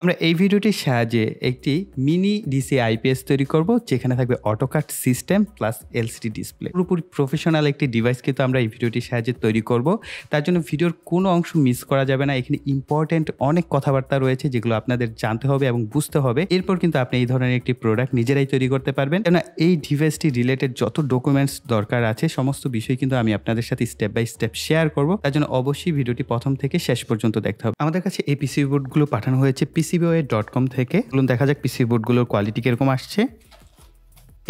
আমরা এই ভিডিওটির সাহায্যে একটি মিনি ডিসি আইপিএস তৈরি করব, যেখানে থাকবে auto cut system plus LCD display. পুরোপুরি প্রফেশনাল একটি ডিভাইস কিন্তু আমরা এই ভিডিওটির সাহায্যে তৈরি করব। তার জন্য ভিডিওর কোনো অংশ মিস করা যাবে না। এখানে ইম্পর্টেন্ট অনেক কথাবার্তা রয়েছে যেগুলো আপনাদের জানতে হবে এবং বুঝতে হবে। এরপর কিন্তু আপনি এই ধরনের একটি প্রোডাক্ট নিজেরাই তৈরি করতে পারবেন। কেননা এই ডিভাইসটি রিলেটেড যত ডকুমেন্টস দরকার আছে সমস্ত বিষয় কিন্তু আমি আপনাদের সাথে স্টেপ বাই স্টেপ শেয়ার করব। তার জন্য অবশ্যই ভিডিওটি প্রথম থেকে শেষ পর্যন্ত দেখতে হবে। আমাদের কাছে এই পিসিবি বোর্ডগুলো পাঠানো হয়েছে PCBWay.com থেকে। দেখা যাক পিসিবি বোর্ডগুলোর কোয়ালিটি কিরকম আসছে।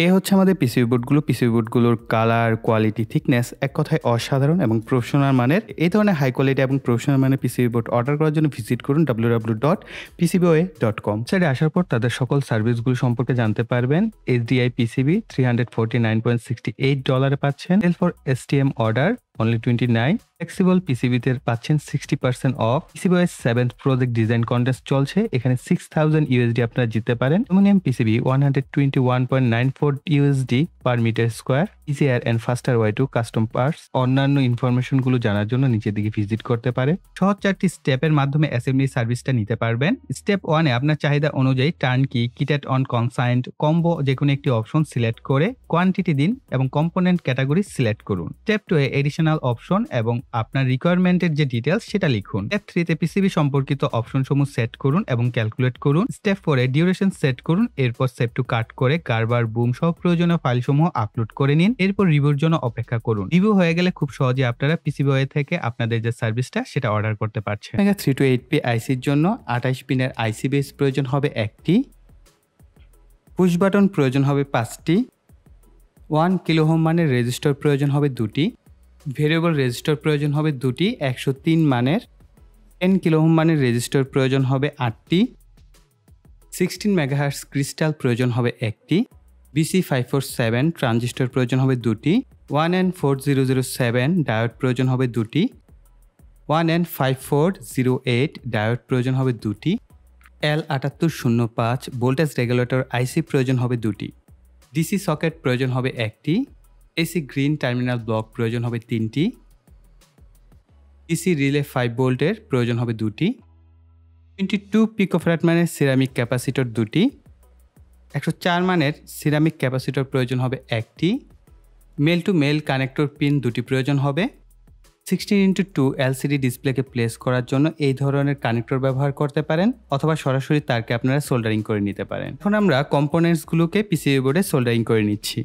এ হচ্ছে আমাদের পিসিবি বোর্ডগুলো। পিসিবি বোর্ডগুলোর কালার, কোয়ালিটি, থিকনেস এক কথায় অসাধারণ এবং প্রফেশনাল মানের। এই ধরনের হাই কোয়ালিটি এবং প্রফেশনাল মানের পিসিবি বোর্ড অর্ডার করার জন্য ভিজিট করুন www.pcbway.com। সাইডে আসার পর তাদের সকল সার্ভিসগুলো সম্পর্কে জানতে পারবেন। HDI পিসিবি $349.68 পাচ্ছেন। Sale for STM order only 29। Flexible পিসিবিতে পাচ্ছেন 60% off. PCBWay 7th project design contest চলছে। এখানে 6000 USD আপনারা জিততে পারেন। Aluminium PCB 121.94 USD per metre square. Easier and faster way to custom parts. অন্যান্য ইনফরমেশন গুলো জানার জন্য নিচের দিকে ভিজিট করতে পারে। সহজ 4টি স্টেপের মাধ্যমে অ্যাসেম্বলি সার্ভিসটা নিতে পারবেন। স্টেপ 1 এ আপনার চাহিদা অনুযায়ী টার্নকি, কিটেড অন কনসাইন্ড, কম্বো যে কোনো একটি অপশন সিলেক্ট করে কোয়ান্টিটি দিন এবং কম্পোনেন্ট ক্যাটাগরি সিলেক্ট করুন। স্টেপ 2 এ এডিশনাল অপশন এবং আপনার রিকোয়ারমেন্টের যে ডিটেইলস সেটা লিখুন। স্টেপ 3 তে পিসিবি সম্পর্কিত অপশনসমূহ সেট করুন এবং ক্যালকুলেট করুন। স্টেপ 4 এ ডিউরেশন সেট করুন। এরপর সেভ টু কাট করে গার্বার, বুম সহ প্রয়োজনীয় ফাইলসমূহ আপলোড করে নিন। এরপর রিভিউর জন্য অপেক্ষা করুন। রিভিউ হয়ে গেলে খুব সহজে আপনারা PCBWay থেকে আপনাদের যে সার্ভিসটা সেটা অর্ডার করতে পারছেন। 328P আইসির জন্য 28 পিনের আইসি বেস প্রয়োজন হবে একটি। পুশ বাটন প্রয়োজন হবে 5টি। 1 কিলো ওহম মানের রেজিস্টর প্রয়োজন হবে 2টি। ভেরিয়েবল রেজিস্টর প্রয়োজন হবে 2টি 103 মানের। 10 কিলো ওহম মানের রেজিস্টর প্রয়োজন হবে 8টি। 16 মেগাহার্টজ ক্রিস্টাল প্রয়োজন হবে একটি। BC547 ট্রানজিস্টর প্রয়োজন হবে 2টি। 1N4007 ডায়োড প্রয়োজন হবে 2টি। 1N5408 ডায়োড প্রয়োজন হবে 2টি। L7805 ভোল্টেজ রেগুলেটর আইসি প্রয়োজন হবে 2টি। ডিসি সকেট প্রয়োজন হবে একটি। এসি গ্রিন টার্মিনাল ব্লক প্রয়োজন হবে 3টি। ডিসি রিলে 5 ভোল্টের প্রয়োজন হবে 2টি। 22 পিকোফ্যারাড মানের সিরামিক ক্যাপাসিটর 2টি। 104 মানের সিরামিক ক্যাপাসিটর প্রয়োজন হবে একটি। Male to male connector pin 2টি প্রয়োজন হবে। 16x2 এলসিডি ডিসপ্লেকে প্লেস করার জন্য এই ধরনের কানেক্টর ব্যবহার করতে পারেন অথবা সরাসরি তারকে আপনারা সোল্ডারিং করে নিতে পারেন। এখন আমরা কম্পোনেন্টসগুলোকে পিসিবি বোর্ডে সোল্ডারিং করে নিচ্ছি।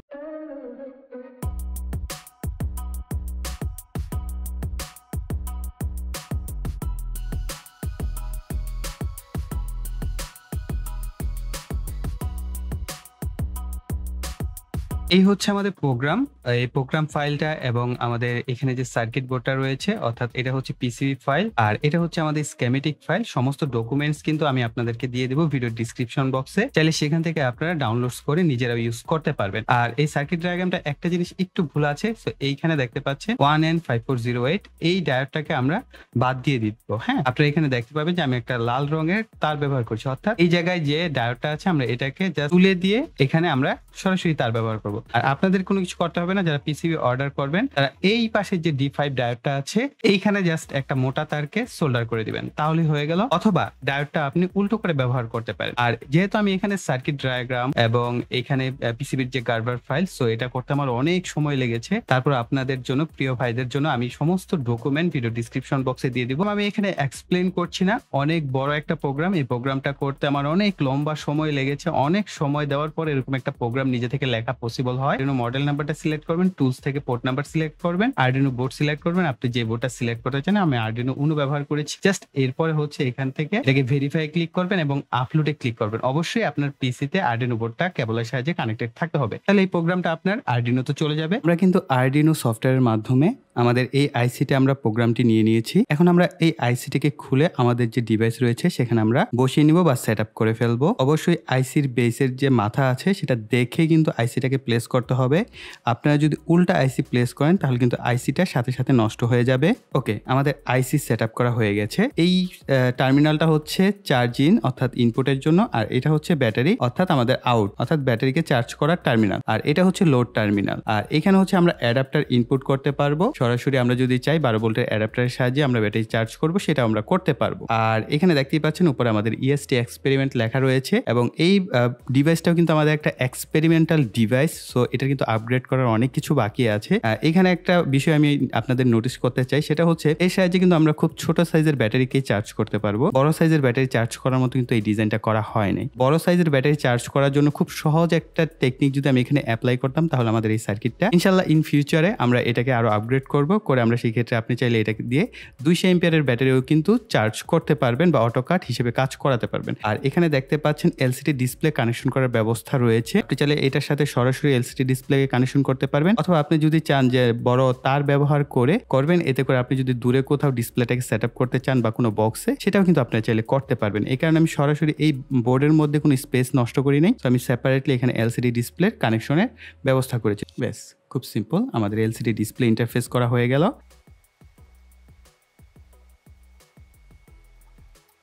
এই হচ্ছে আমাদের প্রোগ্রাম। এই প্রোগ্রাম ফাইলটা এবং আমাদের এখানে যে সার্কিট বোর্ডটা রয়েছে, অর্থাৎ এটা হচ্ছে পিসিবি ফাইল আর এটা হচ্ছে আমাদের স্কেমেটিক ফাইল। সমস্ত ডকুমেন্টস কিন্তু আমি আপনাদেরকে দিয়ে দেবো ভিডিও ডিসক্রিপশন বক্সে। চাইলে সেখান থেকে আপনারা ডাউনলোডস করে নিজেরা ইউজ করতে পারবেন। আর এই সার্কিট ডায়াগ্রামটা একটা জিনিস একটু ভুল আছে। তো এইখানে দেখতে পাচ্ছেন 1N5408 এই ডায়োডটাকে আমরা বাদ দিয়ে দিব। হ্যাঁ, আপনারা এখানে দেখতে পাবেন যে আমি একটা লাল রঙের তার ব্যবহার করছি, অর্থাৎ এই জায়গায় যে ডায়োডটা আছে আমরা এটাকে জাস্ট তুলে দিয়ে এখানে আমরা সরাসরি তার ব্যবহার করব। আর আপনাদের কোনো কিছু করতে হবে না। যারা পিসিবি অর্ডার করবেন তারা এই পাশে যে D5 ডায়োডটা আছে এইখানে জাস্ট একটা মোটা তারকে সোল্ডার করে দিবেন, তাহলে হয়ে গেল। অথবা ডায়োডটা আপনি উল্টো করে ব্যবহার করতে পারেন। আর যেহেতু আমি এখানে সার্কিট ডায়াগ্রাম এবং এখানে পিসিবির যে গার্বার ফাইল, সো এটা করতে আমার অনেক সময় লেগেছে। তারপর আপনাদের জন্য, প্রিয় ভাইদের জন্য আমি সমস্ত ডকুমেন্ট ভিডিও ডিসক্রিপশন বক্সে দিয়ে দিব। আমি এখানে এক্সপ্লেন করছি না, অনেক বড় একটা প্রোগ্রাম। এই প্রোগ্রামটা করতে আমার অনেক লম্বা সময় লেগেছে। অনেক সময় দেওয়ার পর এরকম একটা প্রোগ্রাম নিজে থেকে লেখা পসিবল হয়। আরডিনো মডেল নাম্বারটা সিলেক্ট করবেন, টুলস থেকে পোর্ট নাম্বার সিলেক্ট করবেন, আরডিনো বোর্ড সিলেক্ট করবেন। আপনি যে বোর্ডটা সিলেক্ট করতে চান, আমি আরডিনো উনো ব্যবহার করেছি। জাস্ট এরপরে হচ্ছে এখান থেকে এটাকে ভেরিফাই ক্লিক করবেন এবং আপলোডে ক্লিক করবেন। অবশ্যই আপনার পিসিতে আরডিনো বোর্ডটা কেবলের সাহায্যে কানেক্টেড থাকতে হবে, তাহলে এই প্রোগ্রামটা আপনার আরডিনোতে চলে যাবে। আমরা কিন্তু আরডিনো সফটওয়্যারের মাধ্যমে আমাদের এই আইসিতে আমরা প্রোগ্রামটি নিয়ে নিয়েছি। এখন আমরা এই আইসিটিকে খুলে আমাদের যে ডিভাইস রয়েছে সেখানে আমরা বসিয়ে নিব বা সেট আপ করে ফেলবো। অবশ্যই আইসির বেসের যে মাথা আছে সেটা দেখে কিন্তু আইসিটাকে প্লেস করতে হবে। আপনারা যদি উল্টা আইসি প্লেস করেন তাহলে কিন্তু আইসিটা সাথে সাথে নষ্ট হয়ে যাবে। ওকে, আমাদের আইসি সেট আপ করা হয়ে গেছে। এই টার্মিনালটা হচ্ছে চার্জিং অর্থাৎ ইনপুটের জন্য, আর এটা হচ্ছে ব্যাটারি অর্থাৎ আমাদের আউট অর্থাৎ ব্যাটারিকে চার্জ করার টার্মিনাল, আর এটা হচ্ছে লোড টার্মিনাল। আর এখানে হচ্ছে আমরা অ্যাডাপ্টার ইনপুট করতে পারবো সরাসরি। আমরা যদি চাই 12 ভোল্টের অ্যাডাপ্টারের সাহায্যে আমরা ব্যাটারি চার্জ করব, সেটা আমরা করতে পারবো। আর এখানে দেখতেই পাচ্ছেন উপরে আমাদের ইএসটি এক্সপেরিমেন্ট লেখা রয়েছে, এবং এই ডিভাইসটাও কিন্তু আমাদের একটা এক্সপেরিমেন্টাল ডিভাইস। সো এটা কিন্তু আপগ্রেড করার অনেক কিছু বাকি আছে। এখানে একটা বিষয় আমি আপনাদের নোটিস করতে চাই, সেটা হচ্ছে এর সাহায্যে কিন্তু আমরা খুব ছোট সাইজের ব্যাটারিকে চার্জ করতে পারবো। বড় সাইজের ব্যাটারি চার্জ করার মতো কিন্তু এই ডিজাইনটা করা হয় নাই। বড় সাইজের ব্যাটারি চার্জ করার জন্য খুব সহজ একটা টেকনিক যদি আমি এখানে অ্যাপ্লাই করতাম তাহলে আমাদের এই সার্কিটটা ইনশাল্লাহ ইন ফিউচারে আমরা এটাকে আরো আপগ্রেড করে আমরা সেই ক্ষেত্রে আপনি চাইলে এটাকে দিয়ে 200 এম্পিয়ারের ব্যাটারিও কিন্তু চার্জ করতে পারবেন বা অটো কাট হিসেবে কাজ করাতে পারবেন। আর এখানে দেখতে পাচ্ছেন এলসিডি ডিসপ্লে কানেকশন করার ব্যবস্থা রয়েছে। আপনি চাইলে এটার সাথে সরাসরি এলসিডি ডিসপ্লে কানেকশন করতে পারবেন, অথবা আপনি যদি চান যে বড় তার ব্যবহার করবেন, এতে করে আপনি যদি দূরে কোথাও ডিসপ্লেটাকে সেট আপ করতে চান বা কোনো বক্সে, সেটাও কিন্তু আপনারা চাইলে করতে পারবেন। এই কারণে আমি সরাসরি এই বোর্ডের মধ্যে কোনো স্পেস নষ্ট করি নাই, তো আমি সেপারেটলি এখানে এলসিডি ডিসপ্লে কানেকশনের ব্যবস্থা করেছি। ব্যাস, খুব সিম্পল, আমাদের এলসিডি ডিসপ্লে ইন্টারফেস করা হয়ে গেল।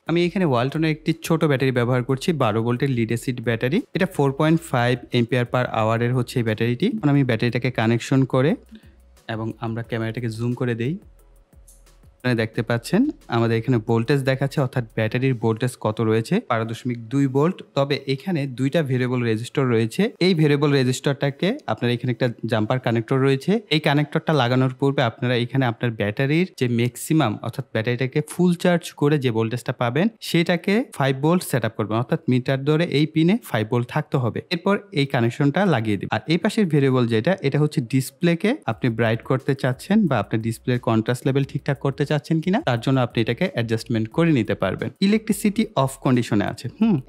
আমি এখানে ওয়ালটনের একটি ছোট ব্যাটারি ব্যবহার করছি, 12 ভোল্টের লিড অ্যাসিড ব্যাটারি। এটা 4.5 এম্পিয়ার পার আওয়ারের হচ্ছে এই ব্যাটারিটি। এখন আমি ব্যাটারিটাকে কানেকশন করে এবং আমরা ক্যামেরাটাকে জুম করে দেই। দেখতে পাচ্ছেন আমাদের এখানে ভোল্টেজ দেখাচ্ছে, অর্থাৎ ব্যাটারির ভোল্টেজ কত রয়েছে, 12.2 ভোল্ট। তবে এখানে দুইটা ভেরিয়েবল রেজিস্টর রয়েছে। এই ভেরিয়েবল রেজিস্টরটাকে আপনার এখানে একটা জাম্পার কানেক্টর রয়েছে। এই কানেক্টরটা লাগানোর পূর্বে আপনারা এখানে আপনার ব্যাটারির যে ম্যাক্সিমাম অর্থাৎ ব্যাটারিটাকে ফুল চার্জ করে যে ভোল্টেজটা পাবেন সেটাকে 5 ভোল্ট সেট আপ করবেন, অর্থাৎ মিটার ধরে এই পিনে 5 ভোল্ট থাকতে হবে। এরপর এই কানেকশনটা লাগিয়ে দিবেন। আর এই পাশের ভেরিয়েবল এটা হচ্ছে ডিসপ্লেকে আপনি ব্রাইট করতে চাচ্ছেন বা আপনার ডিসপ্লের কন্ট্রাস্ট লেভেল ঠিকঠাক করতে চাচ্ছেন কিনা, তার জন্য আপনি এটাকে অ্যাডজাস্টমেন্ট করে নিতে পারবেন। ইলেকট্রিসিটি অফ কন্ডিশনে আছে।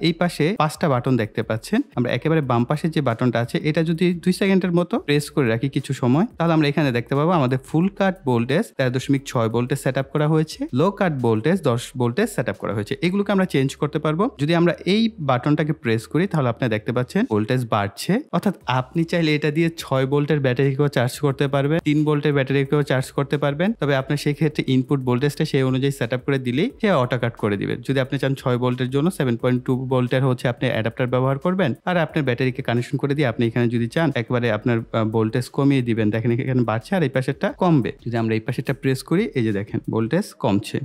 এই পাশে 5টা বাটন দেখতে পাচ্ছেন। আমরা একেবারে বাম পাশে যে বাটনটা আছে এটা যদি 2 সেকেন্ডের মতো প্রেস করে রাখি কিছু সময়, তাহলে আমরা এখানে দেখতে পাবো আমাদের ফুল কাট ভোল্টেজ 13.6 ভোল্টে সেট আপ করা হয়েছে, লো কাট ভোল্টেজ 10 ভোল্টে সেট আপ করা হয়েছে। এগুলোকে আমরা চেঞ্জ করতে পারবো। যদি আমরা এই বাটনটাকে প্রেস করি তাহলে আপনি দেখতে পাচ্ছেন ভোল্টেজ বাড়ছে, অর্থাৎ আপনি চাইলে এটা দিয়ে 6 ভোল্টের ব্যাটারিকেও চার্জ করতে পারবেন, 3 ভোল্টের ব্যাটারিকেও চার্জ করতে পারবেন। তবে আপনার সেই ক্ষেত্রে ইনপুট ভোল্টেজটা সেই অনুযায়ী সেট আপ করে দিলেই সে অটো কাট করে দিবে। যদি আপনি চান 6 ভোল্টের জন্য 7.2 ভোল্টের হচ্ছে আপনি অ্যাডাপ্টার ব্যবহার করবেন, আর আপনার ব্যাটারিকে কানেকশন করে দিয়ে আপনি এখানে যদি চান একবারে আপনার ভোল্টেজ কমিয়ে দিবেন। দেখেন এখানে বাড়ছে আর এই পাশেরটা কমবে। যদি আমরা এই পাশেরটা প্রেস করি, এই যে দেখেন ভোল্টেজ কমছে।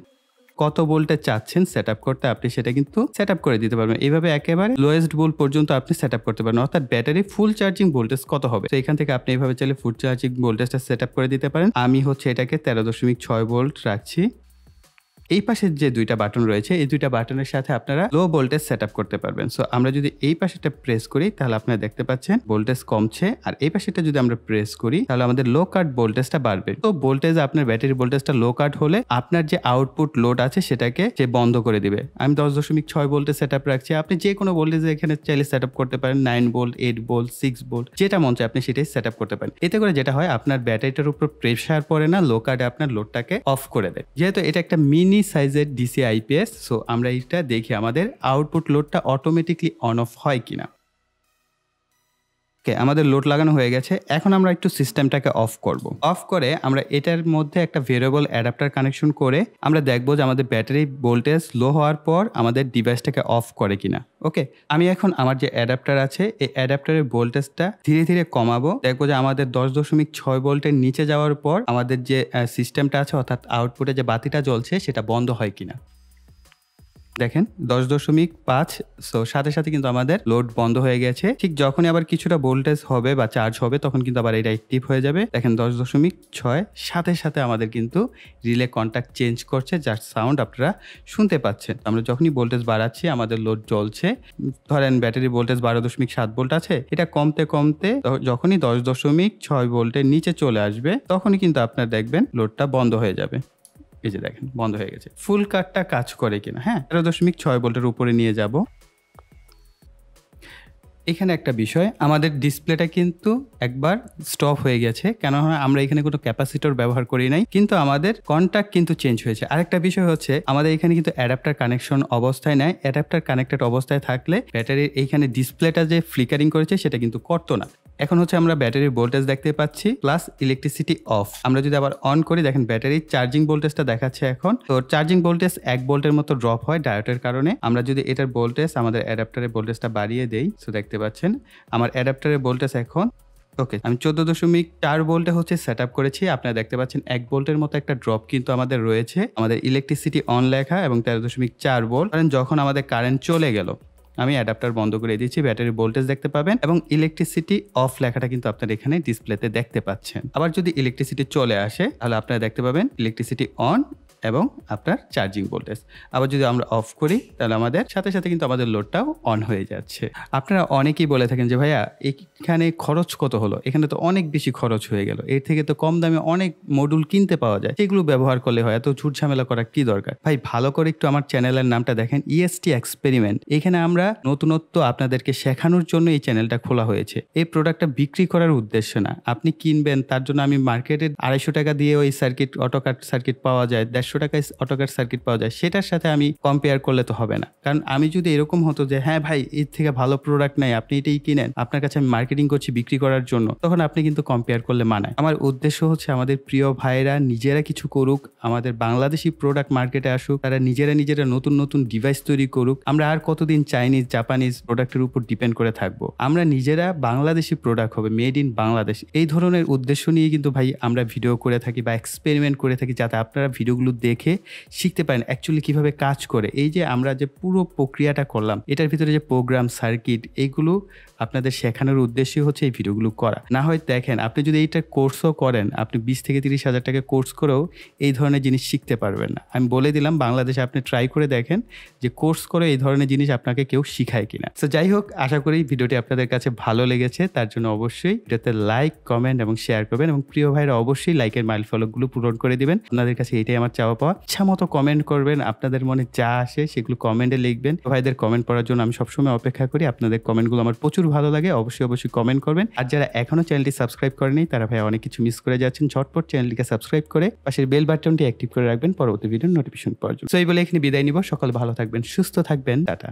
কত ভোল্টে চাচ্ছেন সেট আপ করতে আপনি সেটা কিন্তু সেট আপ করে দিতে পারবেন। এইভাবে একেবারে লোয়েস্ট ভোল্ট পর্যন্ত আপনি সেট আপ করতে পারেন, অর্থাৎ ব্যাটারি ফুল চার্জিং ভোল্টেজ কত হবে। তো এখান থেকে আপনি এইভাবে চাইলে ফুল চার্জিং ভোল্টেজটা সেট আপ করে দিতে পারেন। আমি হচ্ছে এটাকে 13.6 ভোল্ট রাখছি। এই পাশের যে দুইটা বাটন রয়েছে এই দুইটা বাটনের সাথে আপনারা লো ভোল্টেজ সেট আপ করতে পারবেন। সো আমরা যদি এই পাশেটা প্রেস করি তাহলে আপনারা দেখতে পাচ্ছেন ভোল্টেজ কমছে, আর এই পাশেটা যদি আমরা প্রেস করি তাহলে আমাদের লো কাট ভোল্টেজটা বাড়বে। তো ভোল্টেজ আপনার ব্যাটারি ভোল্টেজটা লো কাট হলে আপনার যে আউটপুট লোড আছে সেটাকে সে বন্ধ করে দিবে। আমি 10.6 ভোল্টে সেট আপ রাখছি। আপনি যে কোনো ভোল্টেজে এখানে চাইলে সেট আপ করতে পারেন, 9 ভোল্ট, 8 ভোল্ট, 6 ভোল্ট, যেটা মন চায় আপনি সেটাই সেট আপ করতে পারেন। এতে করে যেটা হয় আপনার ব্যাটারিটার উপর প্রেসার পড়ে না, লো কাটে আপনার লোডটাকে অফ করে দেয়। যেহেতু এটা একটা মিনি সাইজের ডিসি আইপিএস, সো আমরা এটা দেখি আমাদের আউটপুট লোডটা অটোমেটিকলি অন অফ হয় কিনা। আমাদের লোড লাগানো হয়ে গেছে। এখন আমরা একটু সিস্টেমটাকে অফ করব। অফ করে আমরা এটার মধ্যে একটা ভেরিয়েবল অ্যাডাপ্টার কানেকশন করে আমরা দেখবো যে আমাদের ব্যাটারি ভোল্টেজ লো হওয়ার পর আমাদের ডিভাইসটাকে অফ করে কিনা। ওকে, আমি এখন আমার যে অ্যাডাপ্টার আছে এই অ্যাডাপ্টারের ভোল্টেজটা ধীরে ধীরে কমাবো। দেখবো যে আমাদের 10.6 ভোল্টের নিচে যাওয়ার পর আমাদের যে সিস্টেমটা আছে অর্থাৎ আউটপুটে যে বাতিটা জ্বলছে সেটা বন্ধ হয় কিনা। দেখেন 10.5, সো সাথে সাথে কিন্তু আমাদের লোড বন্ধ হয়ে গেছে। ঠিক যখনই আবার কিছুটা ভোল্টেজ হবে বা চার্জ হবে তখন কিন্তু আবার এটা অ্যাক্টিভ হয়ে যাবে। দেখেন 10.6 সাথে সাথে আমাদের কিন্তু রিলে কন্টাক্ট চেঞ্জ করছে, যার সাউন্ড আপনারা শুনতে পাচ্ছেন। আমরা যখনই ভোল্টেজ বাড়াচ্ছি আমাদের লোড জ্বলছে। ধরেন ব্যাটারি ভোল্টেজ 12.7 ভোল্ট আছে, এটা কমতে কমতে যখনই 10.6 ভোল্টের নিচে চলে আসবে তখনই কিন্তু আপনার দেখবেন লোডটা বন্ধ হয়ে যাবে। এই যে দেখেন বন্ধ হয়ে গেছে। ফুল কাটটা কাজ করে কিনা। হ্যাঁ, 13.6 ভোল্টের উপরে নিয়ে যাব। এখানে একটা বিষয়, আমাদের ডিসপ্লেটা কিন্তু একবার স্টপ হয়ে গেছে, কেননা আমরা এখানে কোনো ক্যাপাসিটর ব্যবহার করি নাই, কিন্তু আমাদের কন্টাক্ট কিন্তু চেঞ্জ হয়েছে। আরেকটা বিষয় হচ্ছে আমাদের এখানে কিন্তু অ্যাডাপ্টার কানেকশন অবস্থায় নাই। অ্যাডাপ্টার কানেক্টেড অবস্থায় থাকলে ব্যাটারির এইখানে ডিসপ্লেটা যে ফ্লিকারিং করেছে সেটা কিন্তু করতো না। এখন হচ্ছে আমরা ব্যাটারির ভোল্টেজ দেখতে পাচ্ছি প্লাস ইলেকট্রিসিটি অফ। আমরা যদি আবার অন করি দেখেন ব্যাটারির চার্জিং ভোল্টেজটা দেখাচ্ছে এখন। তো চার্জিং ভোল্টেজ 1 ভোল্টের মতো ড্রপ হয় ডায়োডের কারণে। আমরা যদি এটার ভোল্টেজ আমাদের অ্যাডাপ্টারের ভোল্টেজটা বাড়িয়ে দেই, সো দেখতে পাচ্ছেন আমার অ্যাডাপ্টারের ভোল্টেজ এখন ওকে আমি 14.4 ভোল্টে হচ্ছে সেটআপ করেছি। আপনারা দেখতে পাচ্ছেন 1 ভোল্টের মতো একটা ড্রপ কিন্তু আমাদের রয়েছে। আমাদের ইলেকট্রিসিটি অন লেখা এবং 13.4 ভোল্ট। কারণ যখন আমাদের কারেন্ট চলে গেল আমি অ্যাডাপ্টার বন্ধ করে দিয়েছি, ব্যাটারি ভোল্টেজ দেখতে পাবেন এবং ইলেকট্রিসিটি অফ লেখাটা কিন্তু আপনারা এখানে ডিসপ্লেতে দেখতে পাচ্ছেন। আবার যদি ইলেকট্রিসিটি চলে আসে তাহলে আপনারা দেখতে পাবেন ইলেকট্রিসিটি অন এবং আপনার চার্জিং ভোল্টেজ। আবার যদি আমরা অফ করি তাহলে আমাদের সাথে সাথে কিন্তু আমাদের লোডটাও অন হয়ে যাচ্ছে। আপনারা অনেকেই বলে থাকেন যে ভাইয়া এখানে খরচ কত হলো, এখানে তো অনেক বেশি খরচ হয়ে গেল, এর থেকে তো কম দামে অনেক মডিউল কিনতে পাওয়া যায়, সেগুলো ব্যবহার করলে হয়, এত ঝুট ঝামেলা করা কি দরকার। ভাই ভালো করে একটু আমার চ্যানেলের নামটা দেখেন, ইএসটি এক্সপেরিমেন্ট। এখানে আমরা নতুনত্ব আপনাদেরকে শেখানোর জন্য এই চ্যানেলটা খোলা হয়েছে। এই প্রোডাক্টটা বিক্রি করার উদ্দেশ্য না, আপনি কিনবেন তার জন্য আমি মার্কেটে 250 টাকা দিয়ে ওই সার্কিট অটোকাট সার্কিট পাওয়া যায়, 150 টাকায় অটোকাট সার্কিট পাওয়া যায়, সেটার সাথে আমি কম্পেয়ার করলে তো হবে না। কারণ আমি যদি এরকম হতো যে হ্যাঁ ভাই এর থেকে ভালো প্রোডাক্ট নাই আপনি এটাই কিনেন, আপনার কাছে আমি মার্কেটিং করছি বিক্রি করার জন্য, তখন আপনি কিন্তু কম্পেয়ার করলে মানায়। আমার উদ্দেশ্য হচ্ছে আমাদের প্রিয় ভাইরা নিজেরা কিছু করুক, আমাদের বাংলাদেশি প্রোডাক্ট মার্কেটে আসুক, তারা নিজেরা নতুন নতুন ডিভাইস তৈরি করুক। আমরা আর কতদিন চাইনিজ জাপানিজ প্রোডাক্টের উপর ডিপেন্ড করে থাকবো? আমরা নিজেরা বাংলাদেশি প্রোডাক্ট হবে, মেড ইন বাংলাদেশ। এই ধরনের উদ্দেশ্য নিয়ে কিন্তু ভাই আমরা ভিডিও করে থাকি বা এক্সপেরিমেন্ট করে থাকি, যাতে আপনারা ভিডিওগুলো দেখে শিখতে পারেন অ্যাকচুয়ালি কিভাবে কাজ করে। এই যে আমরা যে পুরো প্রক্রিয়াটা করলাম, এটার ভিতরে যে প্রোগ্রাম সার্কিট এইগুলো আপনাদের শেখানোর উদ্দেশ্যই হচ্ছে এই ভিডিওগুলো করা। না হয় দেখেন আপনি যদি এইটা কোর্সও করেন, আপনি 20 থেকে 30 হাজার টাকা কোর্স করেও এই ধরনের জিনিস শিখতে পারবেন না। আমি বলে দিলাম বাংলাদেশে আপনি ট্রাই করে দেখেন যে কোর্স করে এই ধরনের জিনিস আপনাকে কেউ শিখায় কিনা। তো যাই হোক, আশা করি ভিডিওটি আপনাদের কাছে ভালো লেগেছে। তার জন্য অবশ্যই ভিডিওতে লাইক, কমেন্ট এবং শেয়ার করবেন এবং প্রিয় ভাইরা অবশ্যই লাইকের মাইল ফলকগুলো পূরণ করে দিবেন। আপনাদের কাছে এটাই আমার চাওয়া পাওয়া। ইচ্ছা মতো কমেন্ট করবেন, আপনাদের মনে যা আসে সেগুলো কমেন্টে লিখবেন। ভাইদের কমেন্ট পড়ার জন্য আমি সবসময় অপেক্ষা করি। আপনাদের কমেন্টগুলো আমার প্রচুর ভালো লাগে, অবশ্যই কমেন্ট করবেন। আর যারা এখনো চ্যানেলটি সাবস্ক্রাইব করেনি তারা ভাই অনেক কিছু মিস করে যাচ্ছেন। ঝটপট চ্যানেলটিকে সাবস্ক্রাইব করে পাশের বেল বাটনটি অ্যাক্টিভ করে রাখবেন পরবর্তী ভিডিওর নোটিফিকেশন পাওয়ার জন্য। তো এই বলে এখানে বিদায় নিব। সকালে ভালো থাকবেন, সুস্থ থাকবেন, টাটা।